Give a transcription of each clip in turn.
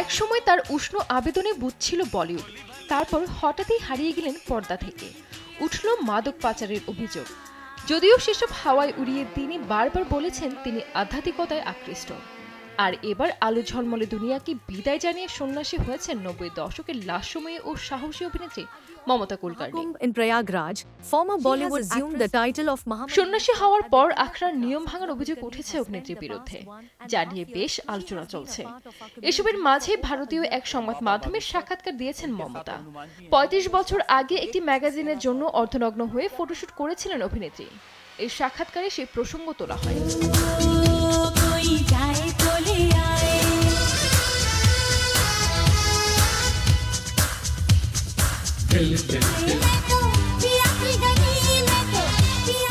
এক সময় তার উষ্ণ আবেদনে বুঝছিল বলিউড, তারপর হঠাৎই হারিয়ে গেলেন পর্দা থেকে। উঠল মাদক পাচারের অভিযোগ। যদিও সেসব হাওয়ায় উড়িয়ে তিনি বারবার বলেছেন তিনি আধ্যাত্মিকতায় আকৃষ্ট। আর এবার আলো ঝলমলে দুনিয়াকে বিদায় জানিয়ে সন্ন্যাসী হয়েছেন 90 দশকের লাস্যময়ী ও সাহসী অভিনেত্রী Mamata Kulkarni. In Prayagraj, former Bollywood assumed the title of Muhammad. সন্ন্যাসী হওয়ার পর আখড়ার নিয়ম ভাঙার অভিযোগ উঠেছে অভিনেত্রীর বিরুদ্ধে, যা নিয়ে বেশ আলোচনা চলছে। এসবের মাঝে ভারতীয় এক সংবাদ মাধ্যমের সাক্ষাৎকার দিয়েছেন মমতা। 35 বছর আগে একটি ম্যাগাজিনের জন্য অর্ধনগ্ন হয়ে ফটোশুট করেছিলেন অভিনেত্রী। এই সাক্ষাৎকারে সেই প্রসঙ্গ তোলা হয়।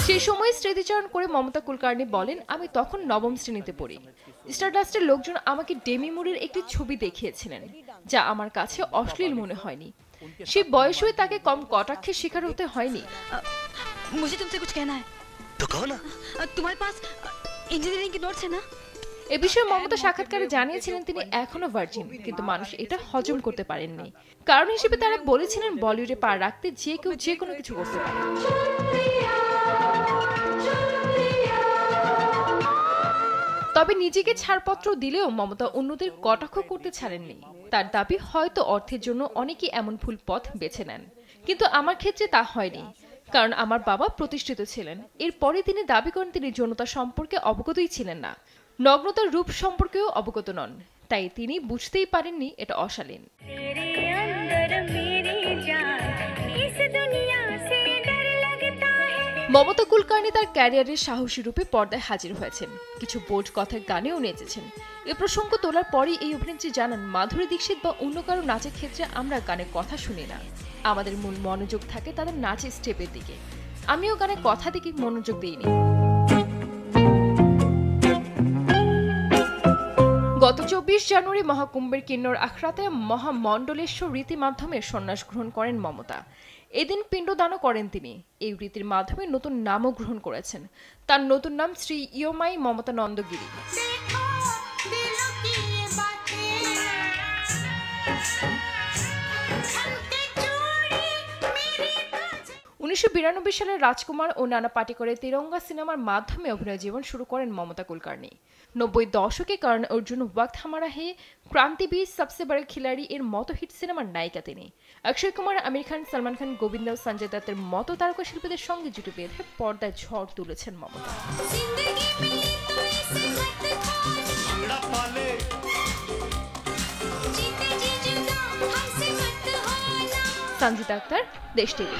সেই সময় স্মৃতিচারণ করে মমতা কুলকার্নি বলেন, আমি তখন নবম শ্রেণীতে পড়ি। স্টারডাস্টের লোকজন আমাকে ডেমি মুরের একটি ছবি দেখিয়েছিলেন, যা আমার কাছে অশ্লীল মনে হয়নি। সেই বয়সে তাকে কম কটাক্ষের শিকার হতে হয়নি। मुझे तुमसे कुछ कहना है तो कहो ना। तुम्हारे पास इंजीनियरिंग की नोट्स है ना? এ বিষয়ে মমতা সাক্ষাৎকারে জানিয়েছিলেন তিনি এখনো ভার্জিন, কিন্তু মানুষ এটা হজম করতে পারেননি। কারণ হিসেবে তারা বলেছিলেন বলিউডে পা রাখতে যে কেউ যে কোনো কিছু করতে পারে। তবে নিজেকে ছাড়পত্র দিলেও মমতা অন্যদের কটাক্ষ করতে ছাড়েননি। তার দাবি, হয়তো অর্থের জন্য অনেকেই এমন ভুল পথ বেছে নেন, কিন্তু আমার ক্ষেত্রে তা হয়নি, কারণ আমার বাবা প্রতিষ্ঠিত ছিলেন। এরপরে তিনি দাবি করেন তিনি যৌনতা সম্পর্কে অবগতই ছিলেন না, নগ্নতার রূপ সম্পর্কেও অবগত নন, তাই তিনি বুঝতেই পারেননি এটা অশালীন। মমতা কুলকার্নি তার ক্যারিয়ারের সাহসী রূপে পর্দায় হাজির হয়েছেন, কিছু বোল্ড কথার গানেও নেচেছেন। এ প্রসঙ্গ তোলার পরই এই অভিনেত্রী জানান, মাধুরী দীক্ষিত বা অন্য কারো নাচের ক্ষেত্রে আমরা গানের কথা শুনি না, আমাদের মূল মনোযোগ থাকে তাদের নাচের স্টেপের দিকে। আমিও গানের কথা দিকে মনোযোগ দিইনি। গত 24 জানুয়ারি মহাকুম্ভের কিন্নর আখড়াতে মহামণ্ডলেশ্বর রীতি মাধ্যমে সন্ন্যাস গ্রহণ করেন মমতা। এদিন পিণ্ডদানও করেন তিনি। এই রীতির মাধ্যমে নতুন নামও গ্রহণ করেছেন। তার নতুন নাম শ্রী ইয়মাই মমতা নন্দগিরি। 1992 সালে রাজকুমার ও নানা পাটেকরের তিরঙ্গা সিনেমার মাধ্যমে অভিনয় জীবন শুরু করেন মমতা কুলকার্নি। 90 দশকে কারণ অর্জুন, ওয়াক্ত হামারা হে, ক্রান্তিবীর, সবসে বড় খিলাড়ি এর মতো হিট সিনেমার নায়িকা তিনি। অক্ষয় কুমার, আমির খান, সলমান খান, গোবিন্দ, সঞ্জয় দত্তের মতো তারকা শিল্পীদের সঙ্গে জুটি বেঁধে পর্দায় ঝড় তুলেছেন মমতা। সঞ্জিতা আক্তার, দেশ টিভি।